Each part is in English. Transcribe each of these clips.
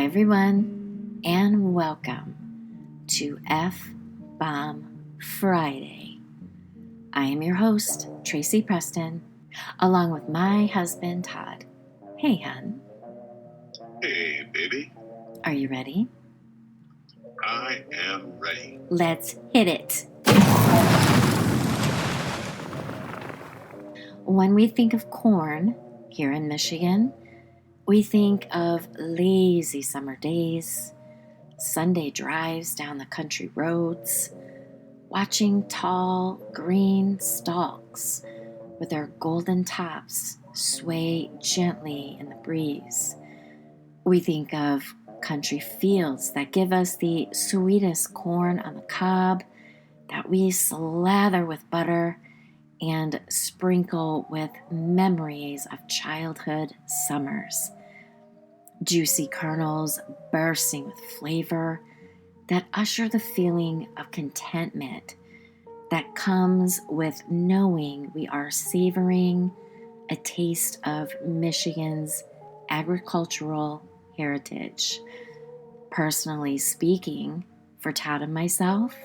Hi everyone, and welcome to F-Bomb Friday. I am your host, Tracy Preston, along with my husband, Todd. Hey, hun. Hey, baby. Are you ready? I am ready. Let's hit it. When we think of corn here in Michigan, we think of lazy summer days, Sunday drives down the country roads, watching tall green stalks with their golden tops sway gently in the breeze. We think of country fields that give us the sweetest corn on the cob that we slather with butter and sprinkle with memories of childhood summers. Juicy kernels bursting with flavor that usher the feeling of contentment that comes with knowing we are savoring a taste of Michigan's agricultural heritage. Personally speaking, for Todd and myself,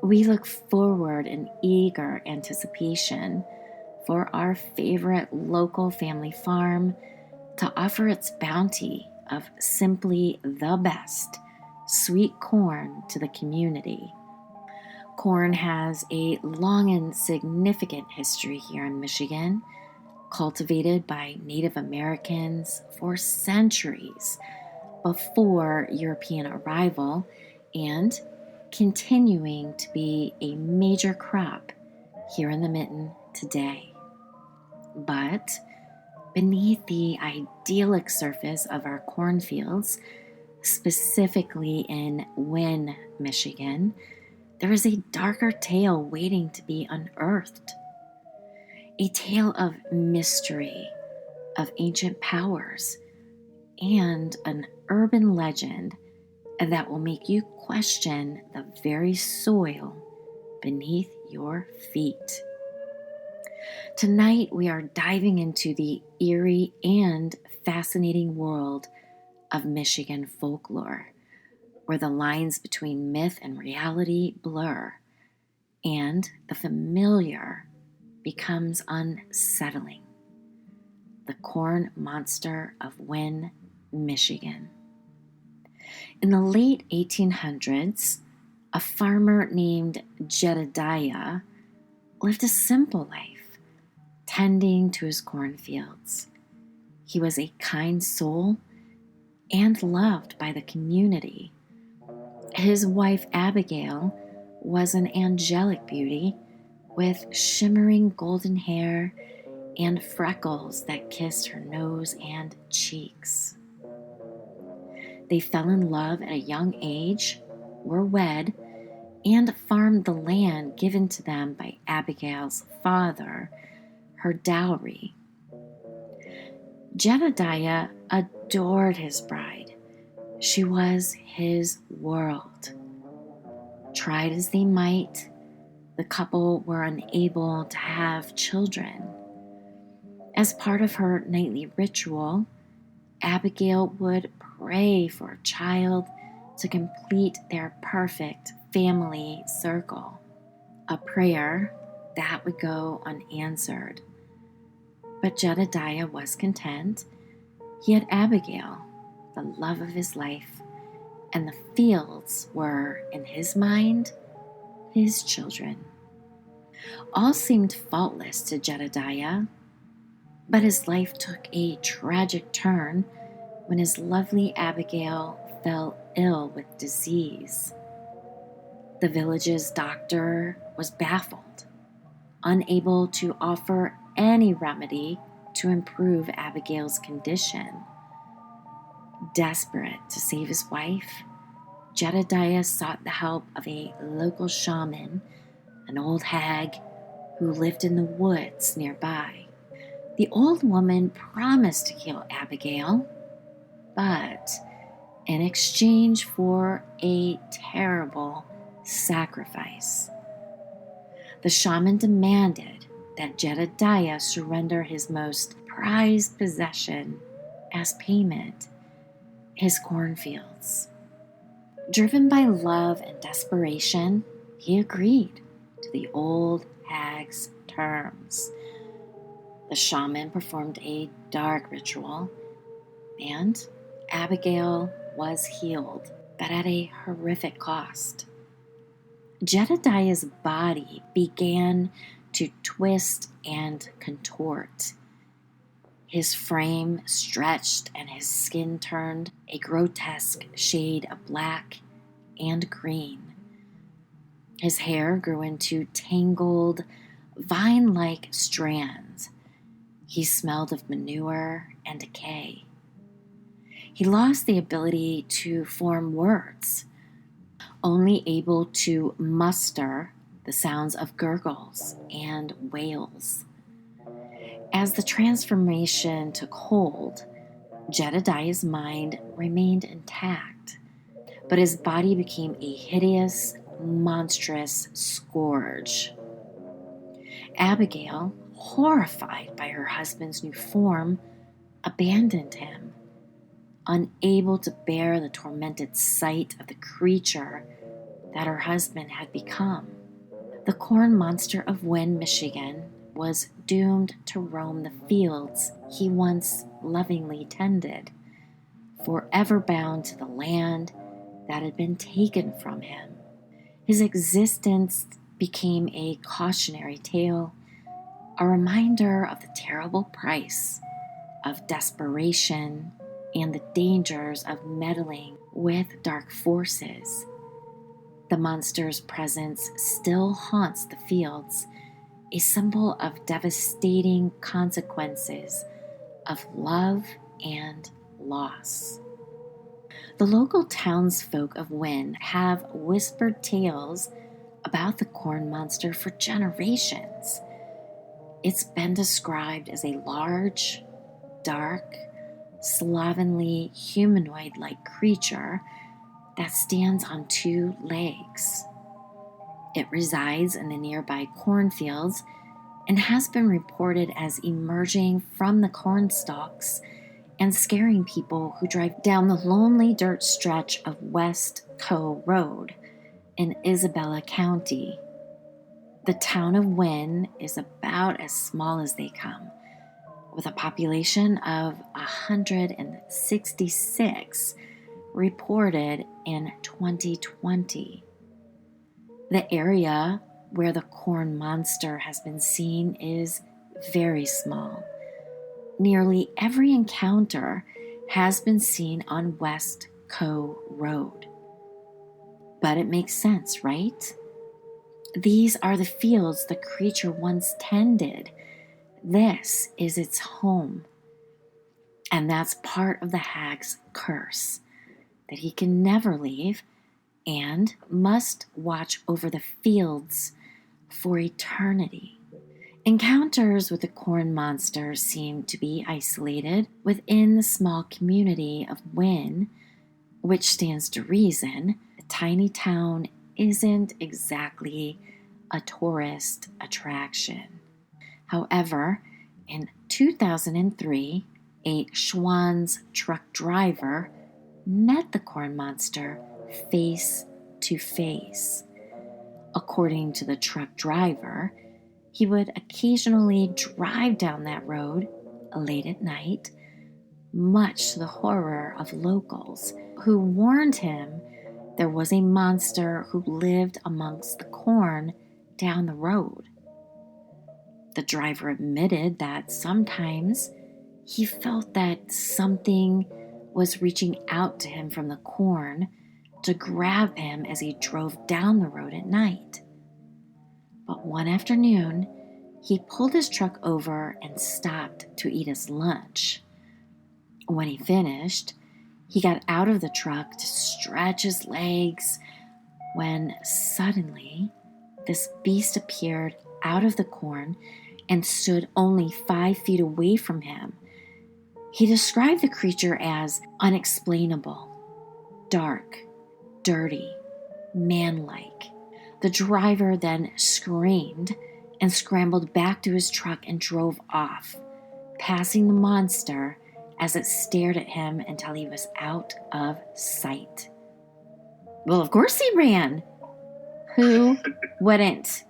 we look forward in eager anticipation for our favorite local family farm to offer its bounty of simply the best sweet corn to the community. Corn has a long and significant history here in Michigan, cultivated by Native Americans for centuries before European arrival and continuing to be a major crop here in the Mitten today. But beneath the idyllic surface of our cornfields, specifically in Winn, Michigan, there is a darker tale waiting to be unearthed. A tale of mystery, of ancient powers, and an urban legend that will make you question the very soil beneath your feet. Tonight, we are diving into the eerie and fascinating world of Michigan folklore, where the lines between myth and reality blur, and the familiar becomes unsettling. The corn monster of Winn, Michigan. In the late 1800s, a farmer named Jedediah lived a simple life, tending to his cornfields. He was a kind soul and loved by the community. His wife Abigail was an angelic beauty with shimmering golden hair and freckles that kissed her nose and cheeks. They fell in love at a young age, were wed, and farmed the land given to them by Abigail's father, her dowry. Jedediah adored his bride. She was his world. Tried as they might, the couple were unable to have children. As part of her nightly ritual, Abigail would pray for a child to complete their perfect family circle, a prayer that would go unanswered. But Jedediah was content. He had Abigail, the love of his life, and the fields were, in his mind, his children. All seemed faultless to Jedediah, but his life took a tragic turn when his lovely Abigail fell ill with disease. The village's doctor was baffled, unable to offer any remedy to improve Abigail's condition. Desperate to save his wife, Jedediah sought the help of a local shaman, an old hag who lived in the woods nearby. The old woman promised to heal Abigail, but in exchange for a terrible sacrifice. The shaman demanded that Jedediah surrender his most prized possession as payment, his cornfields. Driven by love and desperation, he agreed to the old hag's terms. The shaman performed a dark ritual, and Abigail was healed, but at a horrific cost. Jedediah's body began to twist and contort. His frame stretched and his skin turned a grotesque shade of black and green. His hair grew into tangled, vine-like strands. He smelled of manure and decay. He lost the ability to form words, only able to muster the sounds of gurgles and wails. As the transformation took hold, Jedediah's mind remained intact, but his body became a hideous, monstrous scourge. Abigail, horrified by her husband's new form, abandoned him, unable to bear the tormented sight of the creature that her husband had become. The corn monster of Winn, Michigan, was doomed to roam the fields he once lovingly tended, forever bound to the land that had been taken from him. His existence became a cautionary tale, a reminder of the terrible price of desperation and the dangers of meddling with dark forces. The monster's presence still haunts the fields, a symbol of devastating consequences of love and loss. The local townsfolk of Winn have whispered tales about the corn monster for generations. It's been described as a large, dark, slovenly, humanoid-like creature that stands on two legs. It resides in the nearby cornfields and has been reported as emerging from the corn stalks and scaring people who drive down the lonely dirt stretch of West Co Road in Isabella County. The town of Winn is about as small as they come, with a population of 166 reported in 2020. The area where the corn monster has been seen is very small. Nearly every encounter has been seen on West Co Road. But it makes sense, right? These are the fields the creature once tended. This is its home. And that's part of the hag's curse, that he can never leave and must watch over the fields for eternity. Encounters with the corn monster seem to be isolated within the small community of Winn, which stands to reason the tiny town isn't exactly a tourist attraction. However, in 2003, a Schwann's truck driver met the corn monster face to face. According to the truck driver, he would occasionally drive down that road late at night, much to the horror of locals who warned him there was a monster who lived amongst the corn down the road. The driver admitted that sometimes he felt that something was reaching out to him from the corn to grab him as he drove down the road at night. But one afternoon, he pulled his truck over and stopped to eat his lunch. When he finished, he got out of the truck to stretch his legs when suddenly this beast appeared out of the corn and stood only 5 feet away from him. He described the creature as unexplainable, dark, dirty, man-like. The driver then screamed and scrambled back to his truck and drove off, passing the monster as it stared at him until he was out of sight. Well, of course he ran. Who wouldn't?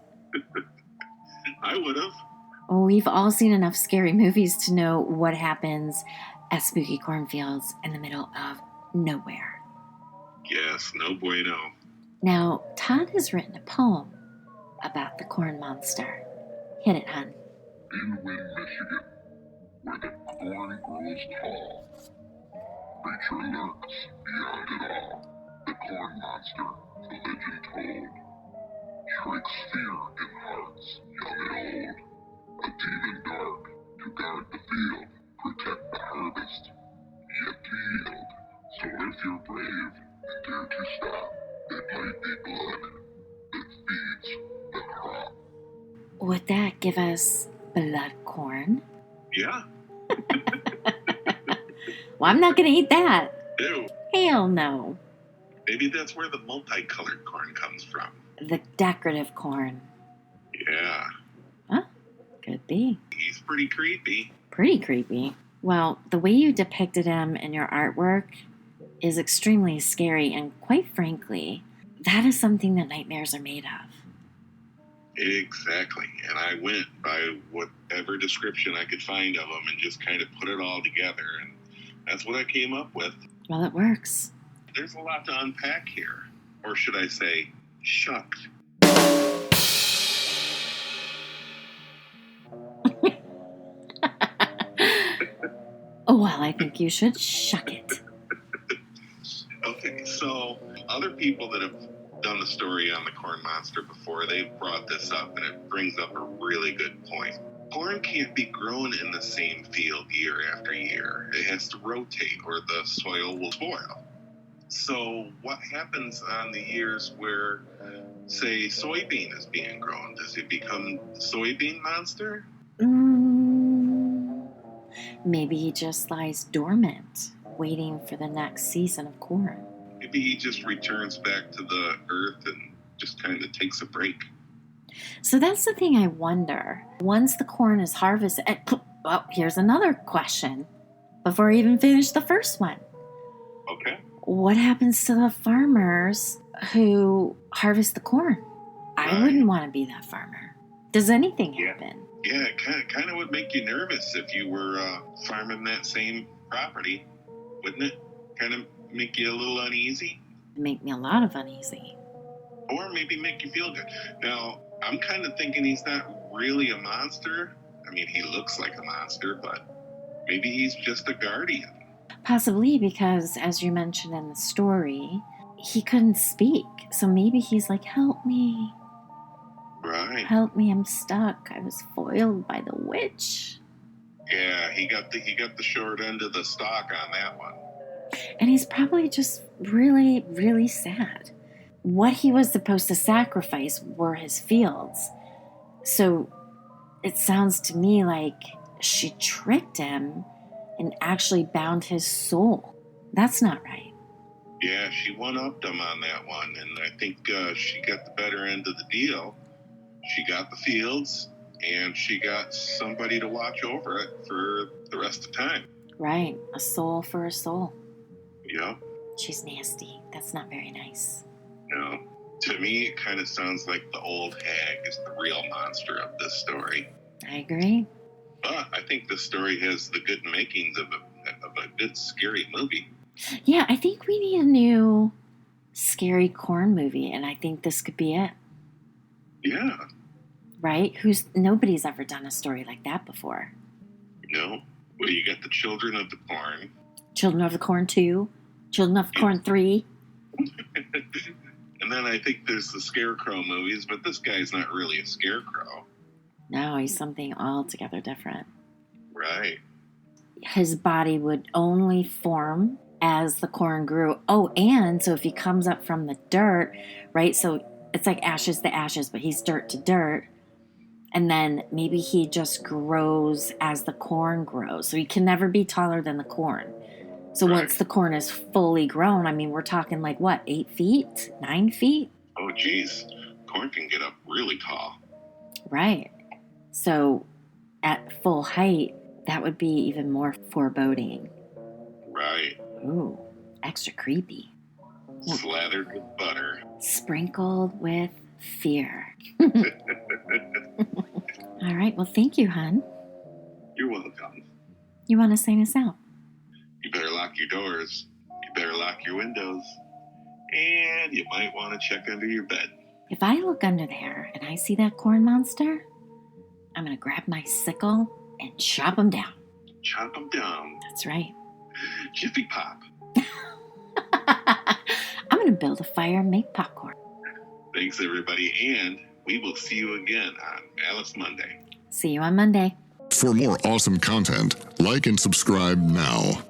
I would have. Well, we've all seen enough scary movies to know what happens at spooky cornfields in the middle of nowhere. Yes, no bueno. Now, Todd has written a poem about the corn monster. Hit it, hon. In Winn, Michigan, where the corn grows tall, creature lurks beyond it all. The corn monster, the legend told, shrieks fear in hearts, young and old. A demon dark to guard the field, protect the harvest, yet to yield. So if you're brave and dare to stop, it might be blood that feeds the crop. Would that give us blood corn? Yeah. Well, I'm not going to eat that. Ew. Hell no. Maybe that's where the multicolored corn comes from. The decorative corn. Yeah. Huh? Could be. He's pretty creepy. Pretty creepy. Well, the way you depicted him in your artwork is extremely scary, and quite frankly, that is something that nightmares are made of. Exactly. And I went by whatever description I could find of him and just kind of put it all together. And that's what I came up with. Well, it works. There's a lot to unpack here. Or should I say, shucked. Oh, well, I think you should shuck it. Okay, so other people that have done the story on the corn monster before, they've brought this up, and it brings up a really good point. Corn can't be grown in the same field year after year. It has to rotate or the soil will spoil. So what happens on the years where, say, soybean is being grown? Does it become the soybean monster? Maybe he just lies dormant, waiting for the next season of corn. Maybe he just returns back to the earth and just kind of takes a break. So that's the thing I wonder. Once the corn is harvested, well, here's another question before I even finish the first one. Okay. What happens to the farmers who harvest the corn? I wouldn't want to be that farmer. Does anything happen? Yeah, it kind of would make you nervous if you were farming that same property, wouldn't it? Kind of make you a little uneasy? Make me a lot of uneasy. Or maybe make you feel good. Now, I'm kind of thinking he's not really a monster. I mean, he looks like a monster, but maybe he's just a guardian. Possibly because, as you mentioned in the story, he couldn't speak. So maybe he's like, help me. Right. Help me, I'm stuck. I was foiled by the witch. Yeah, he got the short end of the stock on that one. And he's probably just really, really sad. What he was supposed to sacrifice were his fields. So it sounds to me like she tricked him and actually bound his soul. That's not right. Yeah, she one-upped him on that one, and I think she got the better end of the deal. She got the fields, and she got somebody to watch over it for the rest of the time. Right, a soul for a soul. Yep. She's nasty. That's not very nice. No. To me, it kind of sounds like the old hag is the real monster of this story. I agree. But I think this story has the good makings of a good scary movie. Yeah, I think we need a new scary corn movie, and I think this could be it. Yeah. Right? Nobody's ever done a story like that before. No. Well, you got the Children of the Corn. Children of the Corn 2. Children of the Corn 3. And then I think there's the Scarecrow movies, but this guy's not really a scarecrow. No, he's something altogether different. Right. His body would only form as the corn grew. Oh, and so if he comes up from the dirt, right? So it's like ashes to ashes, but he's dirt to dirt. And then maybe he just grows as the corn grows. So he can never be taller than the corn. So once the corn is fully grown, I mean, we're talking like what, 8 feet, 9 feet? Oh, geez. Corn can get up really tall. Right. So at full height, that would be even more foreboding. Right. Ooh, extra creepy. Slathered with butter. Sprinkled with fear. All right, well, thank you, hon. You're welcome. You want to sign us out? You better lock your doors. You better lock your windows. And you might want to check under your bed. If I look under there and I see that corn monster, I'm going to grab my sickle and chop him down. Chop them down. That's right. Jiffy Pop. I'm going to build a fire and make popcorn. Thanks, everybody. And we will see you again on Alice Monday. See you on Monday. For more awesome content, like and subscribe now.